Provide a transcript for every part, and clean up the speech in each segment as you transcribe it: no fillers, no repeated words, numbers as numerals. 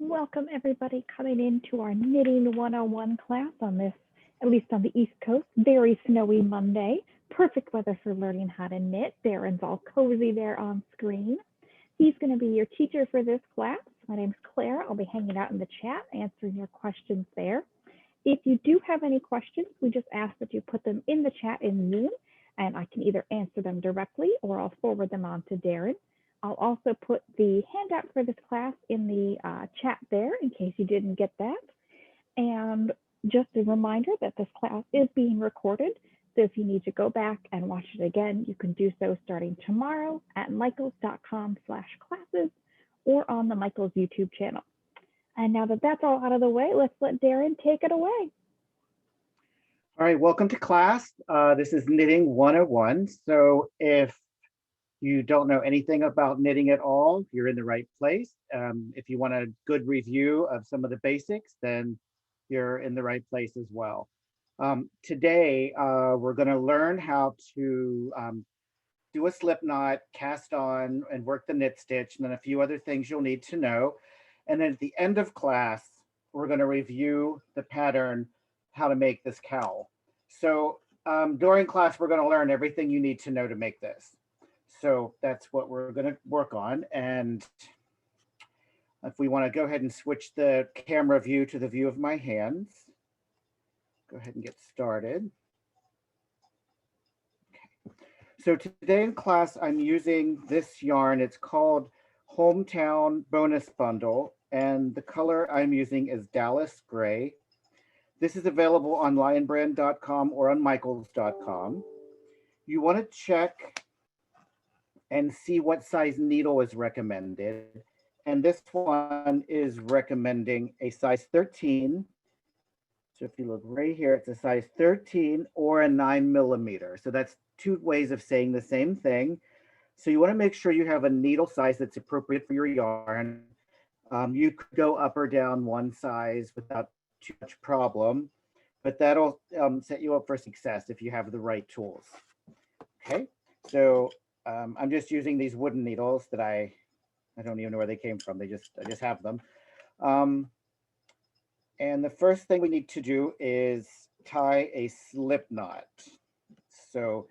Welcome everybody coming into our Knitting 101 class on this, at least on the East Coast, very snowy Monday. Perfect weather for learning how to knit. Darren's all cozy there on screen. He's going to be your teacher for this class. My name's Claire. I'll be hanging out in the chat, answering your questions there. If you do have any questions, we just ask that you put them in the chat in Zoom, and I can either answer them directly or I'll forward them on to Darren. I'll also put the handout for this class in the chat there in case you didn't get that. And just a reminder that this class is being recorded. So if you need to go back and watch it again, you can do so starting tomorrow at michaels.com/classes or on the Michaels YouTube channel. And now that that's all out of the way, let's let Darren take it away. All right, welcome to class. This is Knitting 101. So if you don't know anything about knitting at all, you're in the right place. If you want a good review of some of the basics, then you're in the right place as well. Today, we're going to learn how to do a slip knot, cast on, and work the knit stitch, and then a few other things you'll need to know. And then at the end of class, we're going to review the pattern, how to make this cowl. So during class, we're going to learn everything you need to know to make this. So that's what we're going to work on. And if we want to go ahead and switch the camera view to the view of my hands, go ahead and get started. Okay. So today in class, I'm using this yarn. It's called Hometown Bonus Bundle, and the color I'm using is Dallas Gray. This is available on lionbrand.com or on michaels.com. You want to check and see what size needle is recommended. And this one is recommending a size 13. So if you look right here, it's a size 13 or a 9mm. So that's two ways of saying the same thing. So you want to make sure you have a needle size that's appropriate for your yarn. You could go up or down one size without too much problem, but that'll set you up for success if you have the right tools. Okay, so I'm just using these wooden needles that I don't even know where they came from. I just have them. And the first thing we need to do is tie a slip knot. So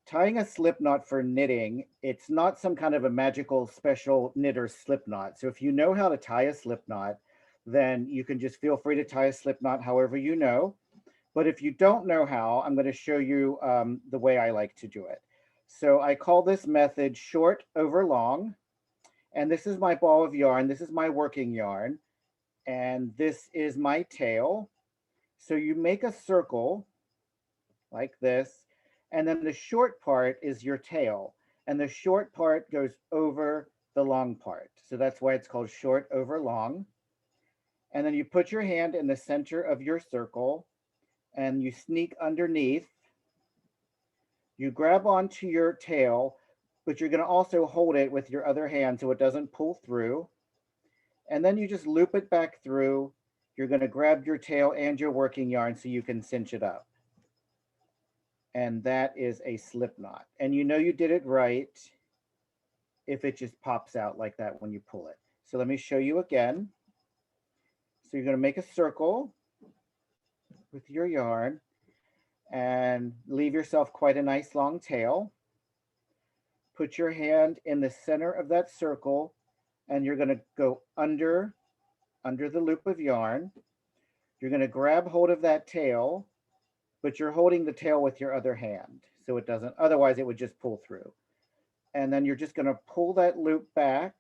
tying a slip knot for knitting, it's not some kind of a magical special knitter slip knot. So if you know how to tie a slip knot, then you can just feel free to tie a slip knot however you know. But if you don't know how, I'm going to show you the way I like to do it. So I call this method short over long. And this is my ball of yarn. This is my working yarn. And this is my tail. So you make a circle like this. And then the short part is your tail. And the short part goes over the long part. So that's why it's called short over long. And then you put your hand in the center of your circle and you sneak underneath. You grab onto your tail, but you're going to also hold it with your other hand so it doesn't pull through. And then you just loop it back through. You're going to grab your tail and your working yarn so you can cinch it up. And that is a slip knot. And you know you did it right if it just pops out like that when you pull it. So let me show you again. So you're going to make a circle with your yarn and leave yourself quite a nice long tail. Put your hand in the center of that circle and you're going to go under the loop of yarn. You're going to grab hold of that tail, but you're holding the tail with your other hand so it doesn't, otherwise it would just pull through. And then you're just going to pull that loop back,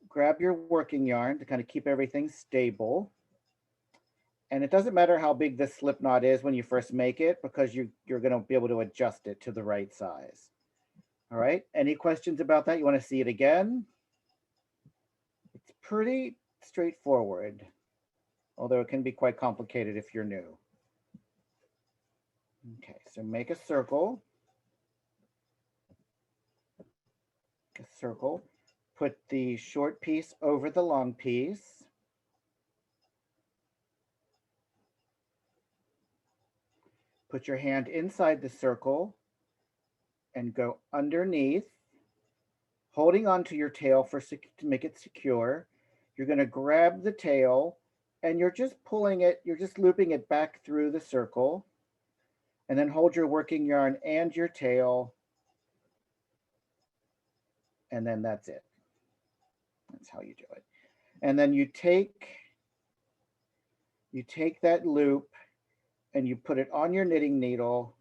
grab your working yarn to kind of keep everything stable. And it doesn't matter how big this slip knot is when you first make it because you're going to be able to adjust it to the right size. All right, any questions about that? You want to see it again? It's pretty straightforward, although it can be quite complicated if you're new. Okay, so make a circle. Make a circle. Put the short piece over the long piece. Put your hand inside the circle and go underneath, holding onto your tail to make it secure. you're going to grab the tail and you're just pulling it, you're just looping it back through the circle, and then hold your working yarn and your tail, and then that's it. That's how you do it. And then you take that loop and you put it on your knitting needle.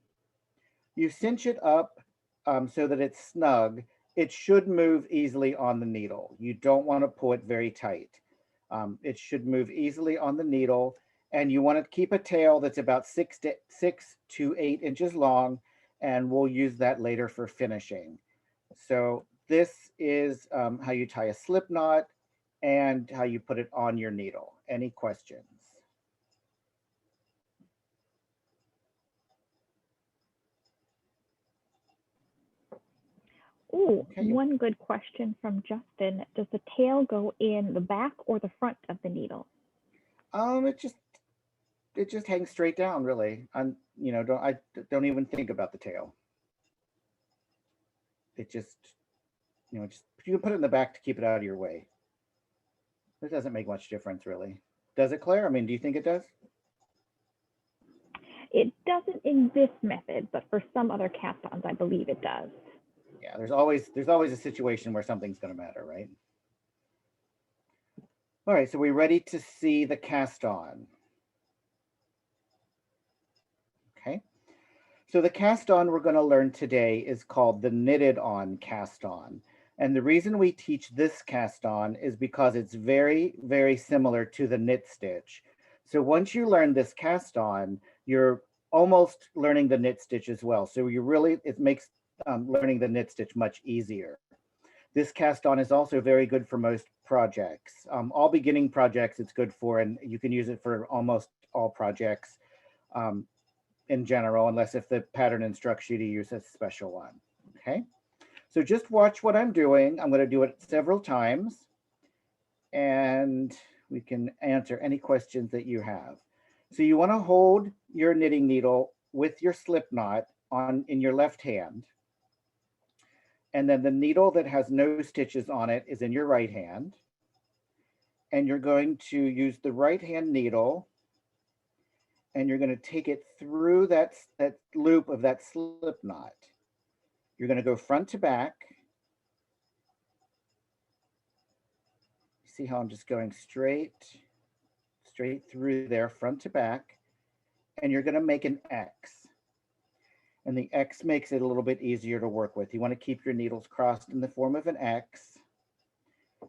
You cinch it up so that it's snug. It should move easily on the needle. You don't want to pull it very tight. It should move easily on the needle, and you want to keep a tail that's about 6 to 8 inches long, and we'll use that later for finishing. So this is how you tie a slip knot and how you put it on your needle. Any questions? Oh, Okay. one good question from Justin. Does the tail go in the back or the front of the needle? It just hangs straight down, really. I don't even think about the tail. It just, you can put it in the back to keep it out of your way. It doesn't make much difference, really. Does it, Claire? I mean, do you think it does? It doesn't in this method, but for some other cast-ons, I believe it does. Yeah, there's always a situation where something's going to matter, right? All right, so we're ready to see the cast on. Okay, so the cast on we're going to learn today is called the knitted on cast on. And the reason we teach this cast on is because it's very, very similar to the knit stitch. So once you learn this cast on, you're almost learning the knit stitch as well. So it makes learning the knit stitch much easier. This cast on is also very good for most projects. All beginning projects it's good for, and you can use it for almost all projects in general, unless if the pattern instructs you to use a special one, okay? So just watch what I'm doing. I'm going to do it several times, and we can answer any questions that you have. So you want to hold your knitting needle with your slip knot in your left hand. And then the needle that has no stitches on it is in your right hand. And you're going to use the right hand needle, and you're going to take it through that loop of that slip knot. You're going to go front to back. See how I'm just going straight through there, front to back. And you're going to make an X. And the X makes it a little bit easier to work with. You want to keep your needles crossed in the form of an X.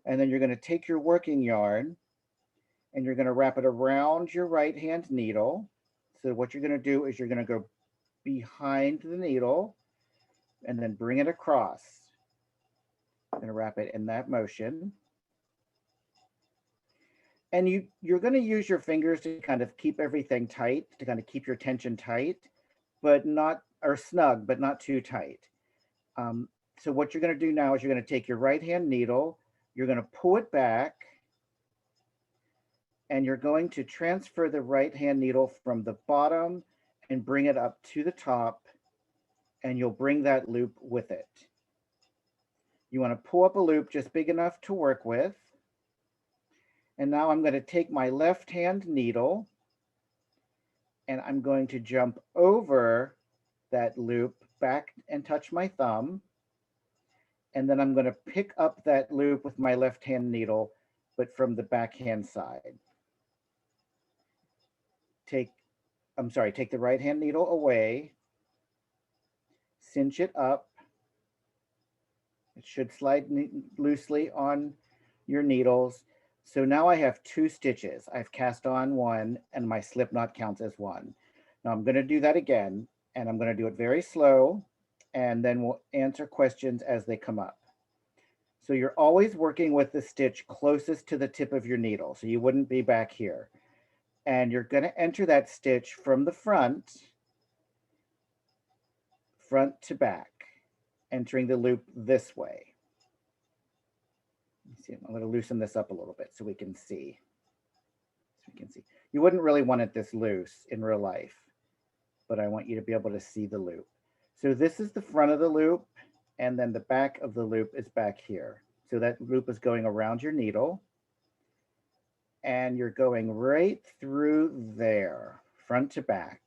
And then you're going to take your working yarn and you're going to wrap it around your right hand needle. So what you're going to do is you're going to go behind the needle and then bring it across. I'm going to wrap it in that motion. And you're going to use your fingers to kind of keep everything tight, to kind of keep your tension tight, but not, or snug, but not too tight. So what you're going to do now is you're going to take your right hand needle, you're going to pull it back, and you're going to transfer the right hand needle from the bottom and bring it up to the top, and you'll bring that loop with it. You want to pull up a loop just big enough to work with. And now I'm going to take my left hand needle and I'm going to jump over that loop back and touch my thumb. And then I'm going to pick up that loop with my left hand needle, but from the backhand side. Take the right hand needle away, cinch it up. It should slide loosely on your needles. So now I have 2 stitches. I've cast on 1 and my slip knot counts as 1. Now I'm going to do that again, and I'm going to do it very slow, and then we'll answer questions as they come up. So you're always working with the stitch closest to the tip of your needle. So you wouldn't be back here. And you're going to enter that stitch from the front to back, entering the loop this way. See, I'm going to loosen this up a little bit so we can see. You wouldn't really want it this loose in real life, but I want you to be able to see the loop. So this is the front of the loop, and then the back of the loop is back here. So that loop is going around your needle. and you're going right through there, front to back.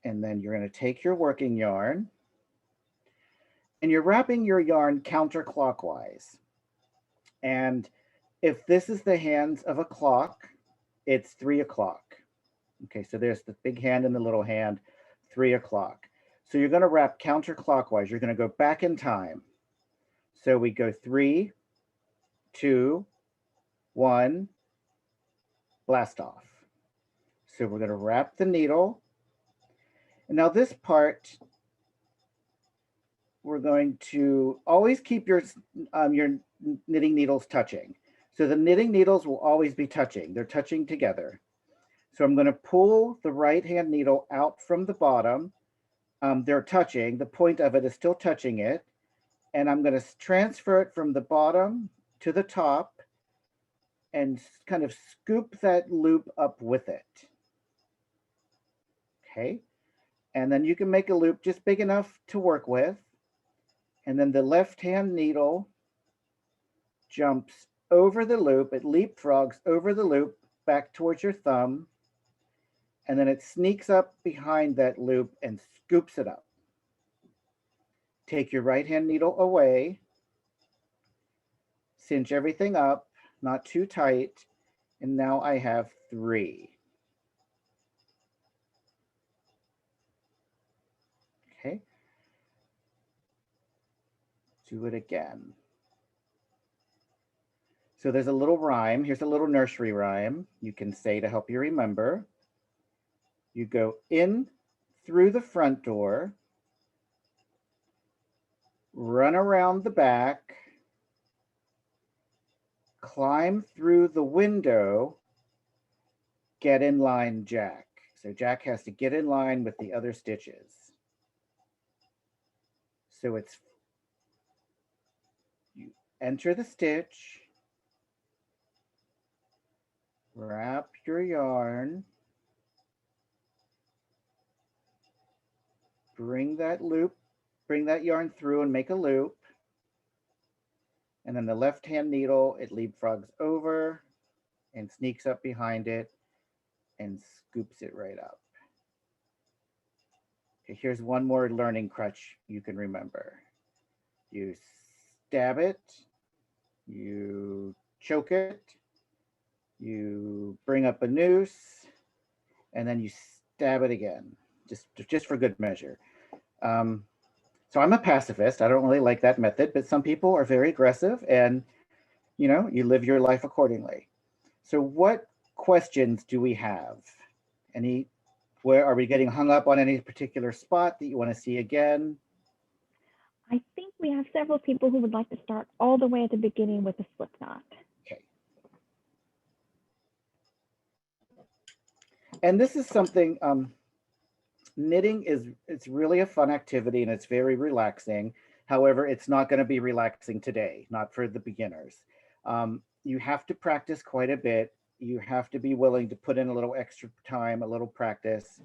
And then you're going to take your working yarn and you're wrapping your yarn counterclockwise. And if this is the hands of a clock, it's 3 o'clock. Okay, so there's the big hand and the little hand, 3 o'clock. So you're going to wrap counterclockwise. You're going to go back in time. So we go 3, 2, 1, blast off. So we're going to wrap the needle. And now this part, we're going to always keep your knitting needles touching. So the knitting needles will always be touching. They're touching together. So I'm going to pull the right hand needle out from the bottom. They're touching. The point of it is still touching it. And I'm going to transfer it from the bottom to the top and kind of scoop that loop up with it. Okay. And then you can make a loop just big enough to work with. And then the left hand needle jumps over the loop. It leapfrogs over the loop back towards your thumb. And then it sneaks up behind that loop and scoops it up. Take your right hand needle away. Cinch everything up, not too tight. And now I have 3. Okay. Do it again. So there's a little rhyme. Here's a little nursery rhyme you can say to help you remember. You go in through the front door, run around the back, climb through the window, get in line, Jack. So Jack has to get in line with the other stitches. So it's, you enter the stitch, wrap your yarn, bring that yarn through and make a loop. And then the left hand needle, it leapfrogs over and sneaks up behind it and scoops it right up. Okay, here's one more learning crutch you can remember. You stab it, you choke it, you bring up a noose, and then you stab it again, just for good measure. So I'm a pacifist. I don't really like that method, but some people are very aggressive and, you know, you live your life accordingly. So what questions do we have? Where are we getting hung up on any particular spot that you want to see again? I think we have several people who would like to start all the way at the beginning with a slip knot. Okay. And this is something, knitting it's really a fun activity and it's very relaxing. However, it's not going to be relaxing today, not for the beginners. You have to practice quite a bit. You have to be willing to put in a little extra time, a little practice,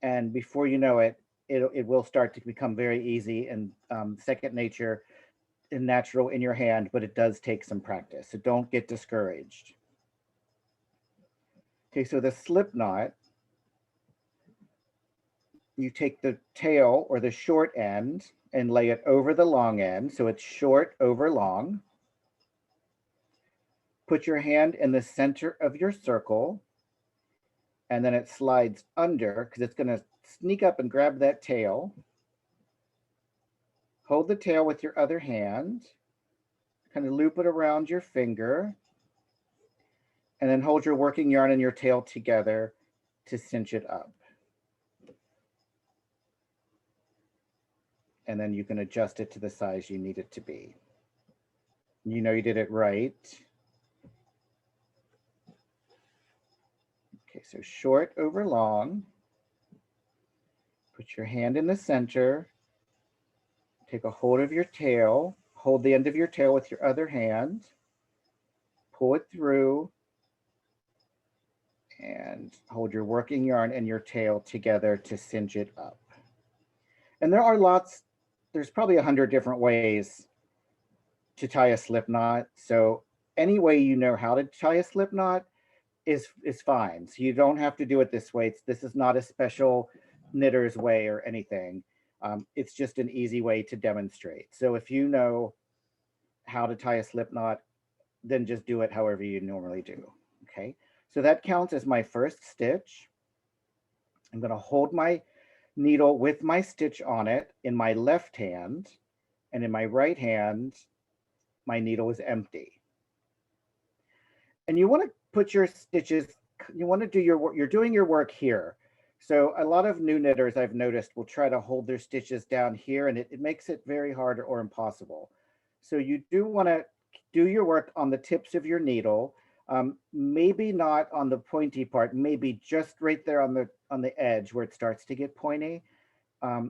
and before you know it, it will start to become very easy and second nature and natural in your hand, but it does take some practice. So don't get discouraged. Okay, so the slip knot, you take the tail or the short end and lay it over the long end. So it's short over long. Put your hand in the center of your circle and then it slides under because it's going to sneak up and grab that tail. Hold the tail with your other hand, kind of loop it around your finger, and then hold your working yarn and your tail together to cinch it up. And then you can adjust it to the size you need it to be. You know you did it right. Okay, so short over long. Put your hand in the center. Take a hold of your tail. Hold the end of your tail with your other hand. Pull it through. And hold your working yarn and your tail together to cinch it up. And there's probably 100 different ways to tie a slip knot. So any way you know how to tie a slip knot is fine. So you don't have to do it this way. This is not a special knitter's way or anything. It's just an easy way to demonstrate. So if you know how to tie a slip knot, then just do it however you normally do. Okay, so that counts as my first stitch. I'm going to hold my needle with my stitch on it in my left hand, and in my right hand, my needle is empty. And you want to put your stitches, you want to do your work, you're doing your work here. So a lot of new knitters I've noticed will try to hold their stitches down here, and it makes it very hard or impossible. So you do want to do your work on the tips of your needle, maybe not on the pointy part, maybe just right there on the edge where it starts to get pointy.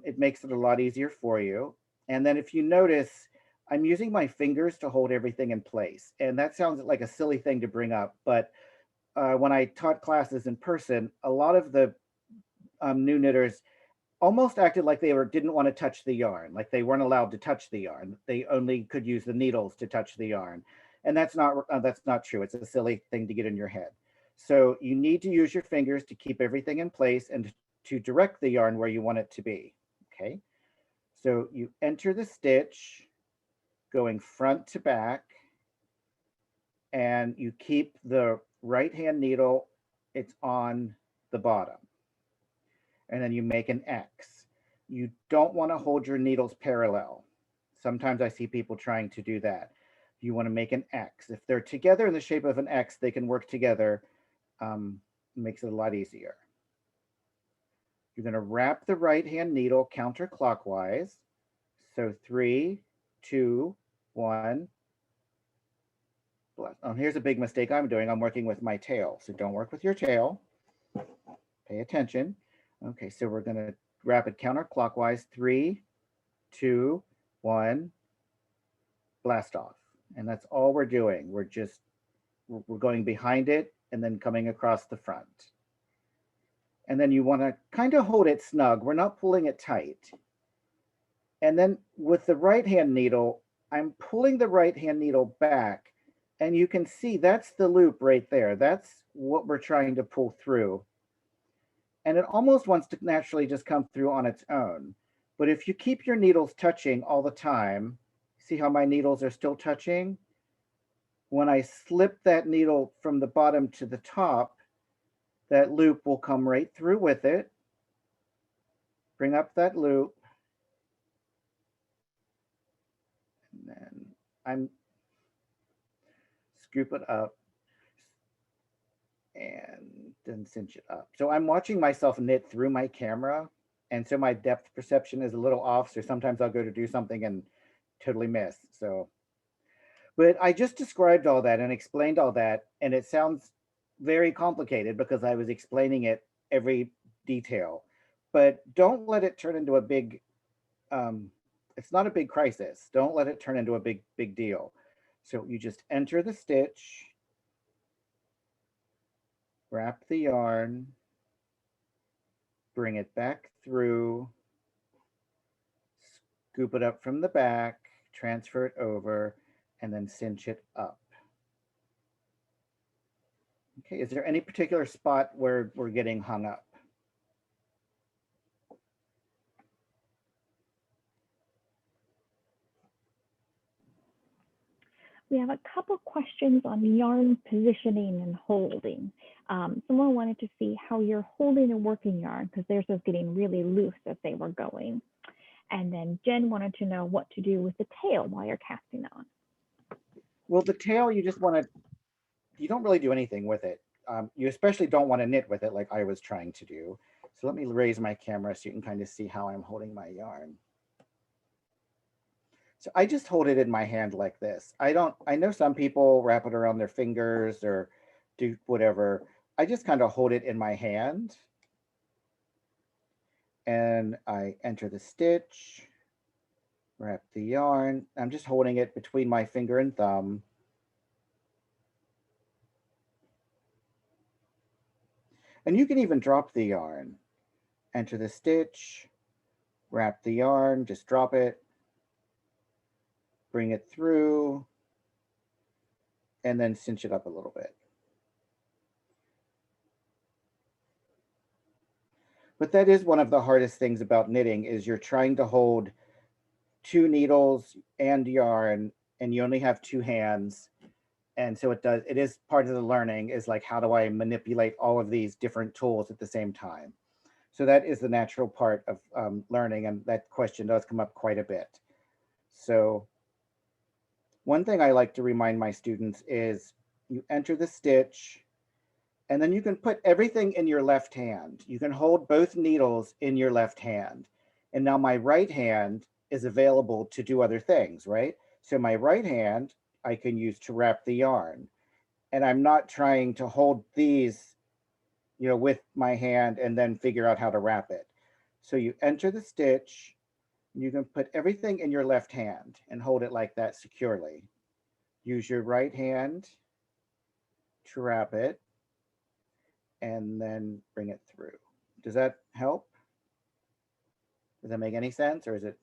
It makes it a lot easier for you. And then if you notice, I'm using my fingers to hold everything in place. And that sounds like a silly thing to bring up, but when I taught classes in person, a lot of the new knitters almost acted like they didn't want to touch the yarn, like they weren't allowed to touch the yarn. They only could use the needles to touch the yarn. And that's not true. It's a silly thing to get in your head. So you need to use your fingers to keep everything in place and to direct the yarn where you want it to be. Okay, so you enter the stitch going front to back, and you keep the right hand needle, it's on the bottom. And then you make an X. You don't want to hold your needles parallel. Sometimes I see people trying to do that. You want to make an X. If they're together in the shape of an X, they can work together. Makes it a lot easier. You're going to wrap the right hand needle counterclockwise. So 3, 2, 1. Oh, here's a big mistake I'm doing. I'm working with my tail. So don't work with your tail. Pay attention. Okay, so we're going to wrap it counterclockwise. 3, 2, 1. Blast off. And that's all we're doing. We're going behind it and then coming across the front. And then you want to kind of hold it snug. We're not pulling it tight. And then with the right hand needle, I'm pulling the right hand needle back, and you can see that's the loop right there. That's what we're trying to pull through. And it almost wants to naturally just come through on its own. But if you keep your needles touching all the time, see how my needles are still touching? When I slip that needle from the bottom to the top, that loop will come right through with it. Bring up that loop. And then I'm scoop it up and then cinch it up. So I'm watching myself knit through my camera, and so my depth perception is a little off. So sometimes I'll go to do something and totally miss. So, but I just described all that and explained all that, and it sounds very complicated because I was explaining it every detail. But don't let it turn into a big, it's not a big crisis. Don't let it turn into a big deal. So you just enter the stitch, wrap the yarn, bring it back through, scoop it up from the back, transfer it over, and then cinch it up. Okay, is there any particular spot where we're getting hung up? We have a couple questions on yarn positioning and holding. Someone wanted to see how you're holding a working yarn because theirs was getting really loose as they were going. And then Jen wanted to know what to do with the tail while you're casting on. Well, the tail, you just want to, you don't really do anything with it. You especially don't want to knit with it like I was trying to do. So let me raise my camera so you can kind of see how I'm holding my yarn. So I just hold it in my hand like this. I know some people wrap it around their fingers or do whatever. I just kind of hold it in my hand. And I enter the stitch, wrap the yarn. I'm just holding it between my finger and thumb. And you can even drop the yarn. Enter the stitch, wrap the yarn, just drop it, bring it through, and then cinch it up a little bit. But that is one of the hardest things about knitting is you're trying to hold 2 needles and yarn, and you only have 2 hands. And so it is part of the learning is like, how do I manipulate all of these different tools at the same time? So that is the natural part of learning, and that question does come up quite a bit. So one thing I like to remind my students is you enter the stitch, and then you can put everything in your left hand. You can hold both needles in your left hand. And now my right hand is available to do other things, right? So my right hand, I can use to wrap the yarn. And I'm not trying to hold these, with my hand and then figure out how to wrap it. So you enter the stitch, and you can put everything in your left hand and hold it like that securely. Use your right hand to wrap it, and then bring it through. Does that help? Does that make any sense, or is it?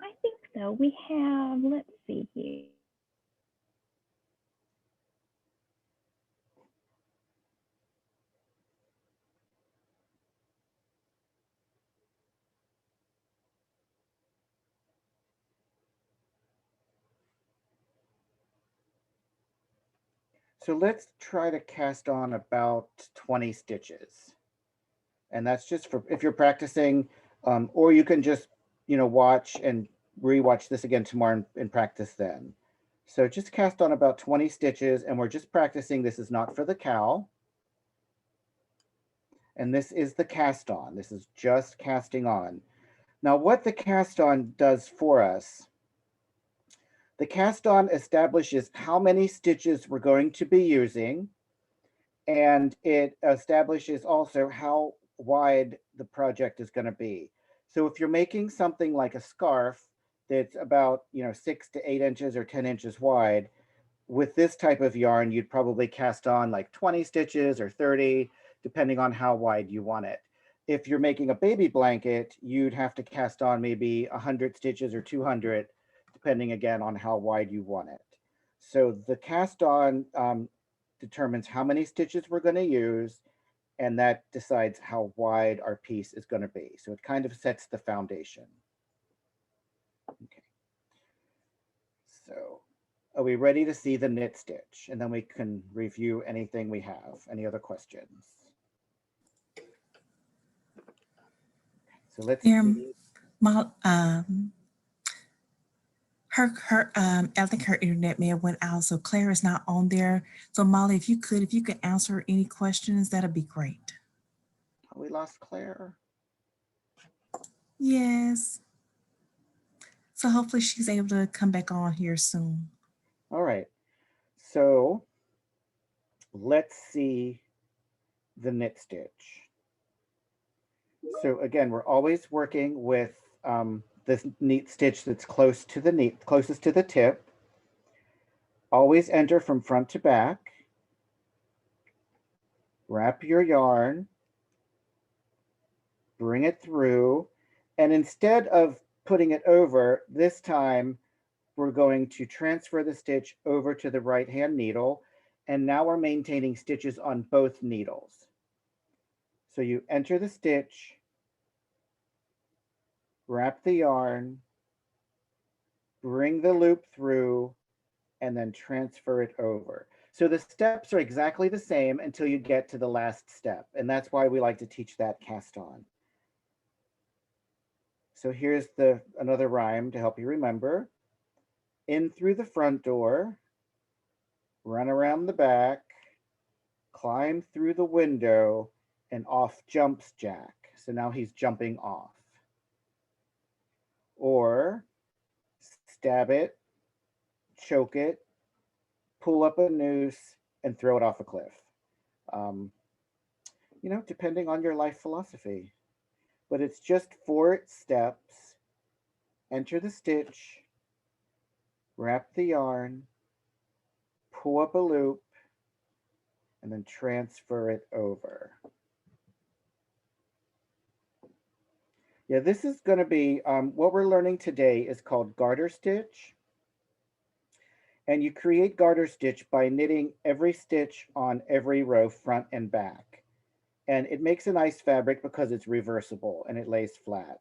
I think so. We have, let's see here. So let's try to cast on about 20 stitches. And that's just for if you're practicing, or you can just, watch and rewatch this again tomorrow and practice then. So just cast on about 20 stitches, and we're just practicing. This is not for the cowl. And this is the cast on. This is just casting on. Now, what the cast on does for us, the cast on establishes how many stitches we're going to be using, and it establishes also how wide the project is going to be. So if you're making something like a scarf that's about 6 to 8 inches or 10 inches wide, with this type of yarn, you'd probably cast on like 20 stitches or 30, depending on how wide you want it. If you're making a baby blanket, you'd have to cast on maybe 100 stitches or 200, depending again on how wide you want it. So the cast on determines how many stitches we're going to use, and that decides how wide our piece is going to be. So it kind of sets the foundation. Okay. So are we ready to see the knit stitch? And then we can review anything we have. Any other questions? So let's see. I think her internet may have went out, so Claire is not on there. So Molly, if you could answer any questions, that'd be great. Oh, we lost Claire. Yes. So hopefully she's able to come back on here soon. All right. So let's see the knit stitch. So again, we're always working with this knit stitch that's closest to the tip. Always enter from front to back. Wrap your yarn, bring it through, and instead of putting it over, this time we're going to transfer the stitch over to the right hand needle, and now we're maintaining stitches on both needles. So you enter the stitch, wrap the yarn, bring the loop through, and then transfer it over. So the steps are exactly the same until you get to the last step, and that's why we like to teach that cast on. So here's another rhyme to help you remember. In through the front door, run around the back, climb through the window, and off jumps Jack. So now he's jumping off. Or stab it, choke it, pull up a noose, and throw it off a cliff. Depending on your life philosophy. But it's just 4 steps. Enter the stitch, wrap the yarn, pull up a loop, and then transfer it over. Yeah, this is going to be, what we're learning today is called Garter Stitch. And you create Garter Stitch by knitting every stitch on every row, front and back. And it makes a nice fabric because it's reversible and it lays flat.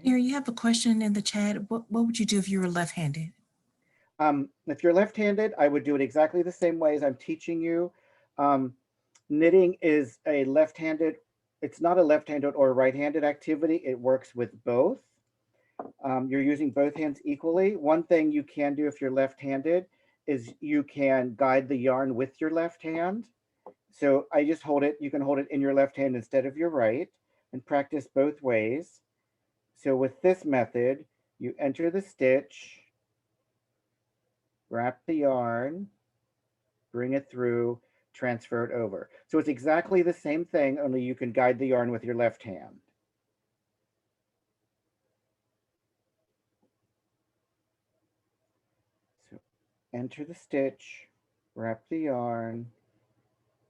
Here, you have a question in the chat. What would you do if you were left-handed? If you're left-handed, I would do it exactly the same way as I'm teaching you. Knitting is a left-handed, it's not a left-handed or right-handed activity. It works with both. You're using both hands equally. One thing you can do if you're left-handed is you can guide the yarn with your left hand. So I just hold it, you can hold it in your left hand instead of your right and practice both ways. So with this method, you enter the stitch, wrap the yarn, bring it through, transfer it over. So it's exactly the same thing, only you can guide the yarn with your left hand. So enter the stitch, wrap the yarn,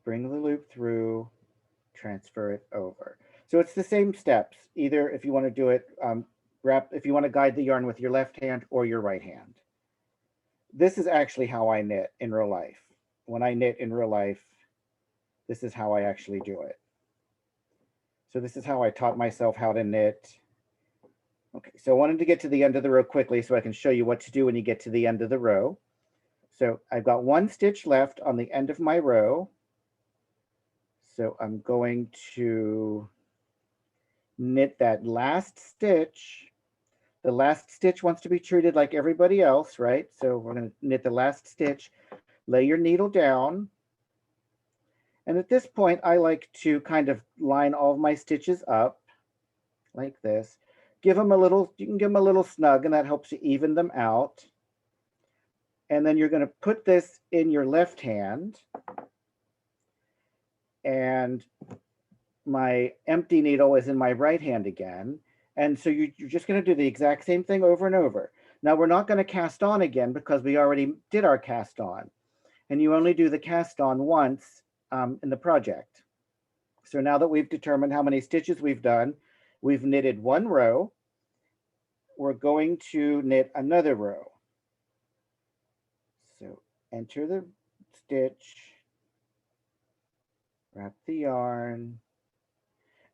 bring the loop through, transfer it over. So it's the same steps, either if you want to do it, if you want to guide the yarn with your left hand or your right hand. This is actually how I knit in real life. When I knit in real life, this is how I actually do it. So this is how I taught myself how to knit. Okay, so I wanted to get to the end of the row quickly so I can show you what to do when you get to the end of the row. So I've got one stitch left on the end of my row. So I'm going to knit that last stitch. The last stitch wants to be treated like everybody else, right? So we're going to knit the last stitch, lay your needle down. And at this point, I like to kind of line all of my stitches up like this. Give them a little, you can give them a little snug and that helps you even them out. And then you're going to put this in your left hand. And my empty needle is in my right hand again. And so you're just going to do the exact same thing over and over. Now we're not going to cast on again because we already did our cast on. And you only do the cast on once in the project. So now that we've determined how many stitches we've done, we've knitted one row. We're going to knit another row. So enter the stitch, wrap the yarn.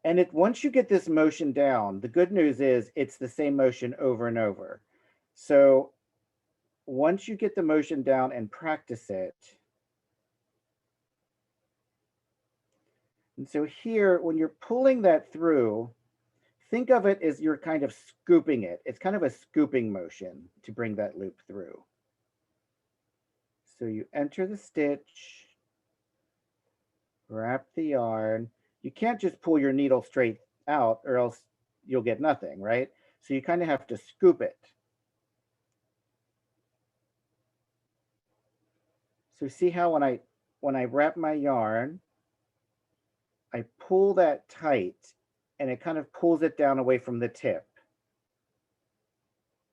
And once you get this motion down, the good news is it's the same motion over and over. So once you get the motion down and practice it, and so here, when you're pulling that through, think of it as you're kind of scooping it. It's kind of a scooping motion to bring that loop through. So you enter the stitch, wrap the yarn. You can't just pull your needle straight out or else you'll get nothing, right? So you kind of have to scoop it. So see how when I wrap my yarn, I pull that tight and it kind of pulls it down away from the tip.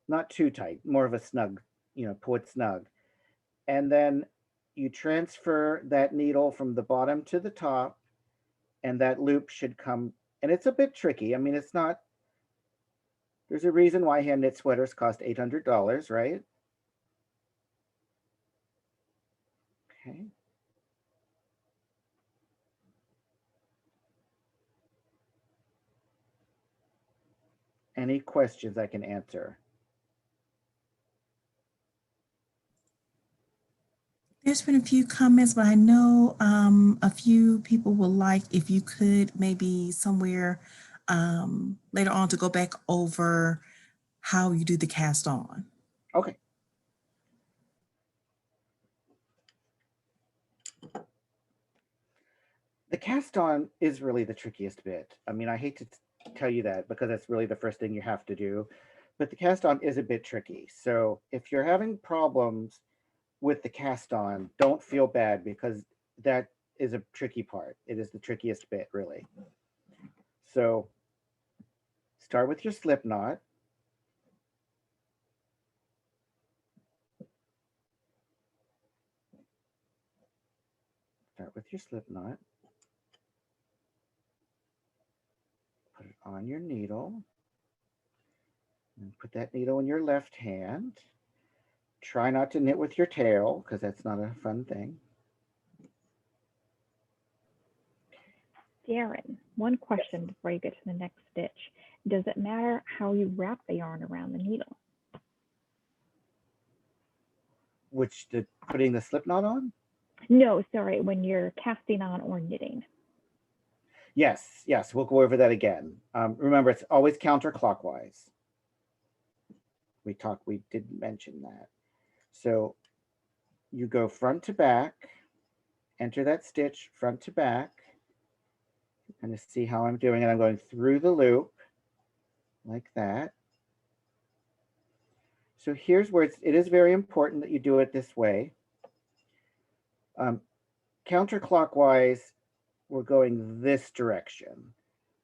Not too tight, more of a snug, pull it snug. And then you transfer that needle from the bottom to the top and that loop should come, and it's a bit tricky. I mean, it's not, there's a reason why hand knit sweaters cost $800, right? Okay. Any questions I can answer? There's been a few comments, but I know a few people would like if you could maybe somewhere later on to go back over how you do the cast on. Okay. The cast on is really the trickiest bit. I mean, I hate to tell you that because that's really the first thing you have to do, but the cast on is a bit tricky. So if you're having problems with the cast on, don't feel bad because that is a tricky part. It is the trickiest bit, really. So start with your slip knot. Start with your slip knot. on your needle. And put that needle in your left hand. Try not to knit with your tail because that's not a fun thing. Darren, one question before you get to the next stitch. Does it matter how you wrap the yarn around the needle? Putting the slip knot on? No, sorry, when you're casting on or knitting. Yes, we'll go over that again. Remember, it's always counterclockwise. We did mention that. So you go front to back, enter that stitch front to back, and see how I'm doing it. I'm going through the loop like that. So here's where it is very important that you do it this way. Counterclockwise, we're going this direction.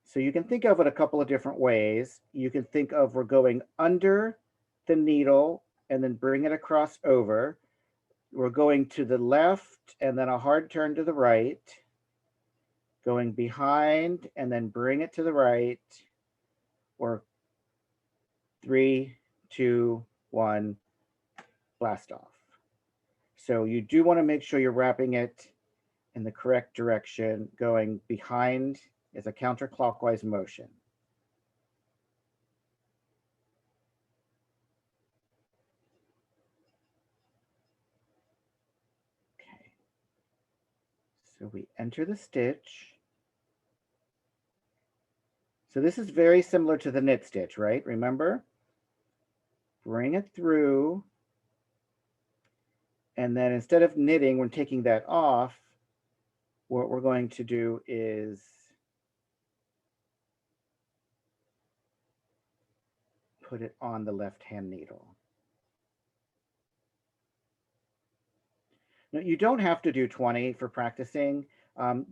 So you can think of it a couple of different ways. You can think of we're going under the needle and then bring it across over. We're going to the left and then a hard turn to the right. Going behind and then bring it to the right. Or 3, 2, 1, blast off. So you do want to make sure you're wrapping it in the correct direction. Going behind is a counterclockwise motion. Okay. So we enter the stitch. So this is very similar to the knit stitch, right? Remember? Bring it through. And then instead of knitting, we're taking that off. What we're going to do is put it on the left-hand needle. Now, you don't have to do 20 for practicing.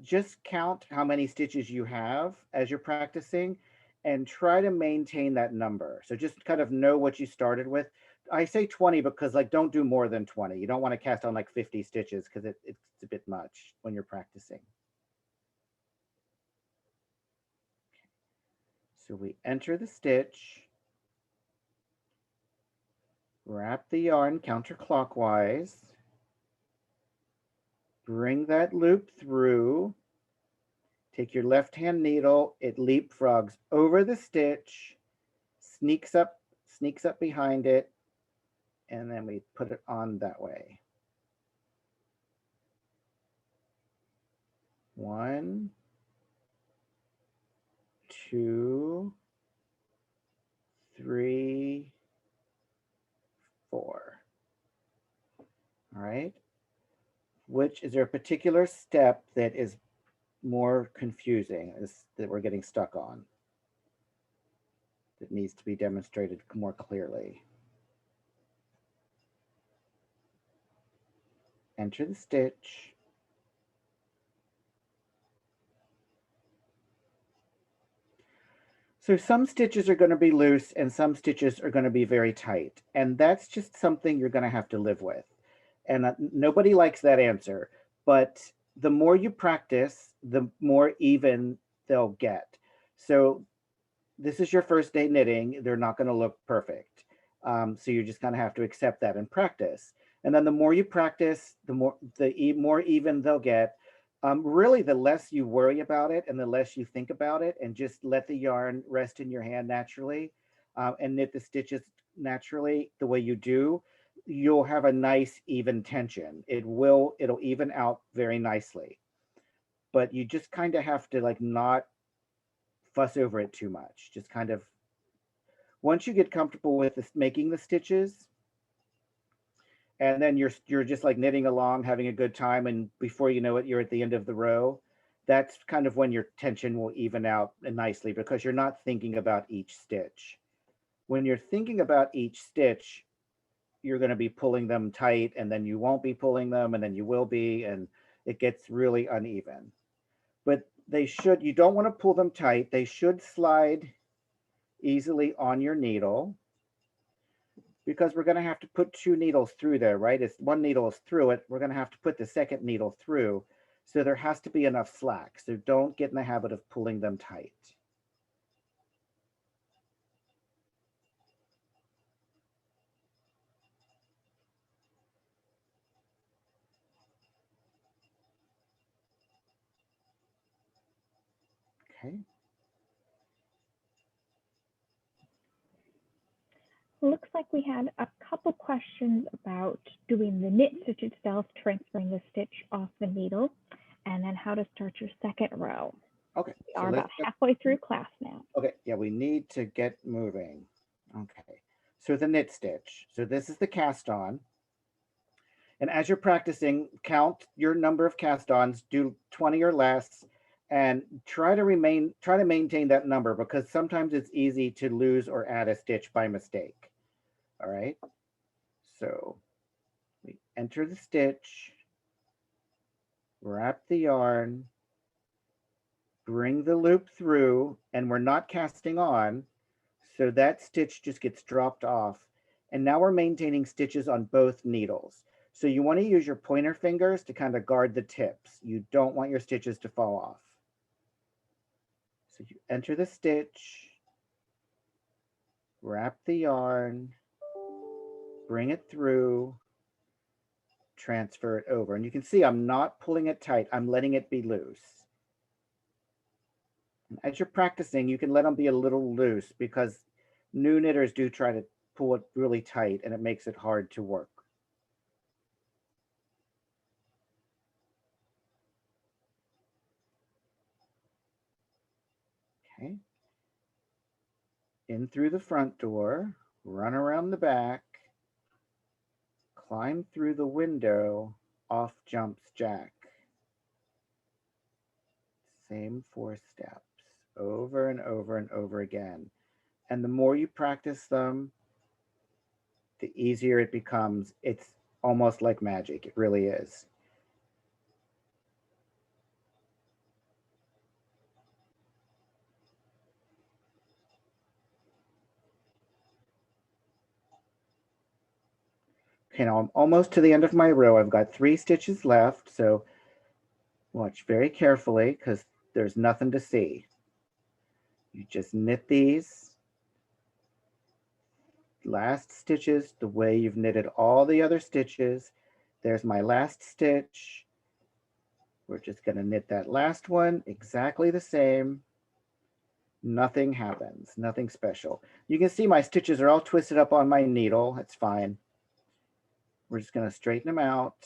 Just count how many stitches you have as you're practicing and try to maintain that number. So just kind of know what you started with. I say 20 because don't do more than 20. You don't want to cast on 50 stitches because it's a bit much when you're practicing. So we enter the stitch, wrap the yarn counterclockwise, bring that loop through, take your left-hand needle, it leapfrogs over the stitch, sneaks up behind it, and then we put it on that way. 1, 2, 3, 4. All right. Is there a particular step that is more confusing, that we're getting stuck on, that needs to be demonstrated more clearly? Enter the stitch. So some stitches are going to be loose and some stitches are going to be very tight. And that's just something you're going to have to live with. And nobody likes that answer. But the more you practice, the more even they'll get. So this is your first day knitting. They're not going to look perfect. So you're just going to have to accept that and practice. And then the more you practice, the more even they'll get. Really, the less you worry about it and the less you think about it, and just let the yarn rest in your hand naturally and knit the stitches naturally the way you do, you'll have a nice even tension. It'll even out very nicely. But you just kind of have to not fuss over it too much. Just kind of, once you get comfortable with making the stitches, and then you're just knitting along, having a good time, and before you know it, you're at the end of the row. That's kind of when your tension will even out nicely, because you're not thinking about each stitch. When you're thinking about each stitch, you're going to be pulling them tight, and then you won't be pulling them, and then you will be, and it gets really uneven. But you don't want to pull them tight. They should slide easily on your needle, because we're going to have to put 2 needles through there, right? If one needle is through it, we're going to have to put the second needle through. So there has to be enough slack. So don't get in the habit of pulling them tight. Okay. Looks like we had a couple questions about doing the knit stitch itself, transferring the stitch off the needle, and then how to start your second row. Okay. We are about halfway through class now. Okay, yeah, we need to get moving. Okay, so the knit stitch. So this is the cast on. And as you're practicing, count your number of cast-ons, do 20 or less, and try to maintain that number, because sometimes it's easy to lose or add a stitch by mistake. All right. So we enter the stitch, wrap the yarn, bring the loop through, and we're not casting on, so that stitch just gets dropped off. And now we're maintaining stitches on both needles. So you want to use your pointer fingers to kind of guard the tips. You don't want your stitches to fall off. So you enter the stitch, wrap the yarn, bring it through, transfer it over. And you can see I'm not pulling it tight. I'm letting it be loose. And as you're practicing, you can let them be a little loose, because new knitters do try to pull it really tight and it makes it hard to work. Okay. In through the front door, run around the back, climb through the window, off jumps Jack. Same 4 steps over and over and over again. And the more you practice them, the easier it becomes. It's almost like magic. It really is. Okay, now I'm almost to the end of my row. I've got 3 stitches left, so watch very carefully, because there's nothing to see. You just knit these last stitches the way you've knitted all the other stitches. There's my last stitch. We're just going to knit that last one exactly the same. Nothing happens, nothing special. You can see my stitches are all twisted up on my needle. That's fine. We're just going to straighten them out.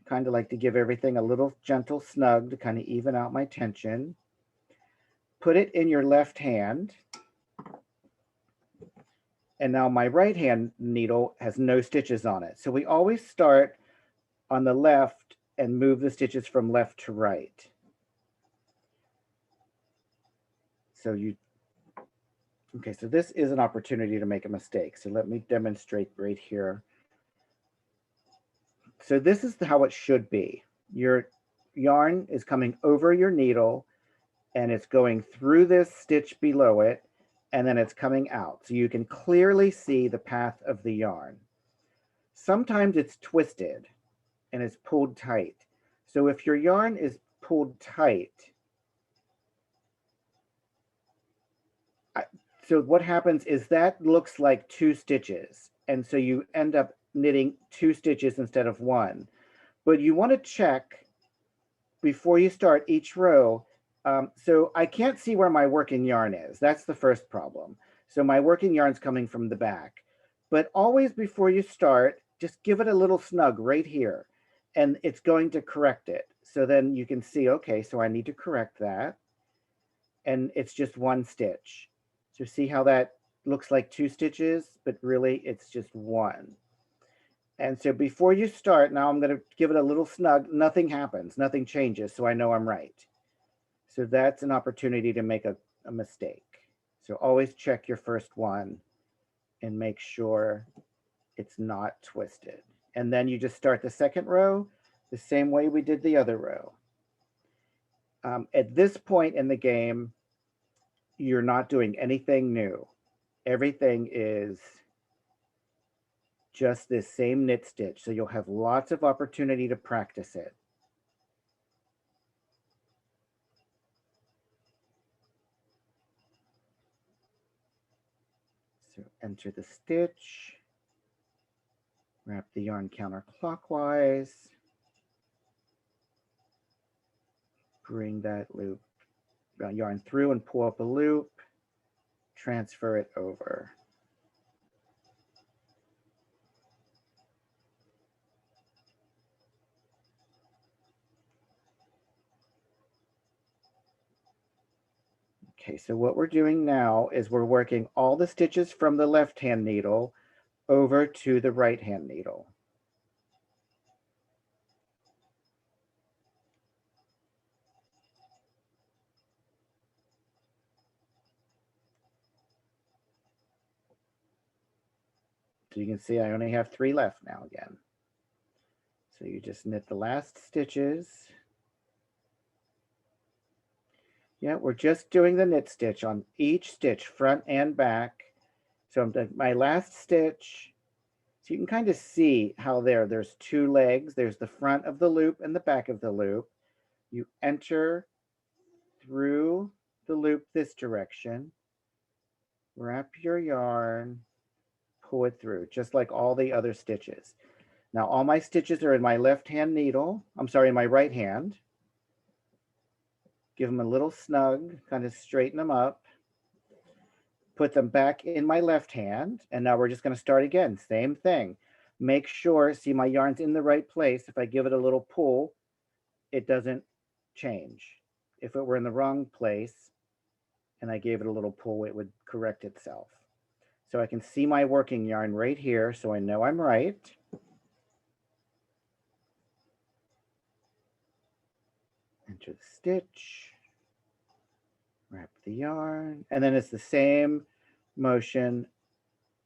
I kind of like to give everything a little gentle snug to kind of even out my tension. Put it in your left hand. And now my right hand needle has no stitches on it. So we always start on the left and move the stitches from left to right. So okay, so this is an opportunity to make a mistake. So let me demonstrate right here. So this is how it should be. Your yarn is coming over your needle and it's going through this stitch below it, and then it's coming out. So you can clearly see the path of the yarn. Sometimes it's twisted and it's pulled tight. So if your yarn is pulled tight, so what happens is that looks like 2 stitches. And so you end up knitting 2 stitches instead of 1. But you want to check before you start each row. So I can't see where my working yarn is. That's the first problem. So my working yarn's coming from the back. But always before you start, just give it a little snug right here. And it's going to correct it. So then you can see, okay, so I need to correct that. And it's just 1 stitch. So see how that looks like 2 stitches, but really it's just 1. And so before you start, now I'm going to give it a little snug. Nothing happens, nothing changes, so I know I'm right. So that's an opportunity to make a mistake. So always check your first one and make sure it's not twisted. And then you just start the second row the same way we did the other row. At this point in the game, you're not doing anything new. Everything is just this same knit stitch. So you'll have lots of opportunity to practice it. So enter the stitch, wrap the yarn counterclockwise, bring that loop yarn through and pull up a loop, transfer it over. Okay, so what we're doing now is we're working all the stitches from the left-hand needle over to the right-hand needle. So you can see I only have 3 left now again. So you just knit the last stitches. Yeah, we're just doing the knit stitch on each stitch, front and back. So I'm doing my last stitch. So you can kind of see how there's 2 legs. There's the front of the loop and the back of the loop. You enter through the loop this direction, wrap your yarn, pull it through, just like all the other stitches. Now all my stitches are in my left-hand needle. I'm sorry, in my right hand. Give them a little snug, kind of straighten them up. Put them back in my left hand. And now we're just going to start again. Same thing. Make sure, see my yarn's in the right place. If I give it a little pull, it doesn't change. If it were in the wrong place and I gave it a little pull, it would correct itself. So I can see my working yarn right here, so I know I'm right. Enter the stitch, wrap the yarn, and then it's the same motion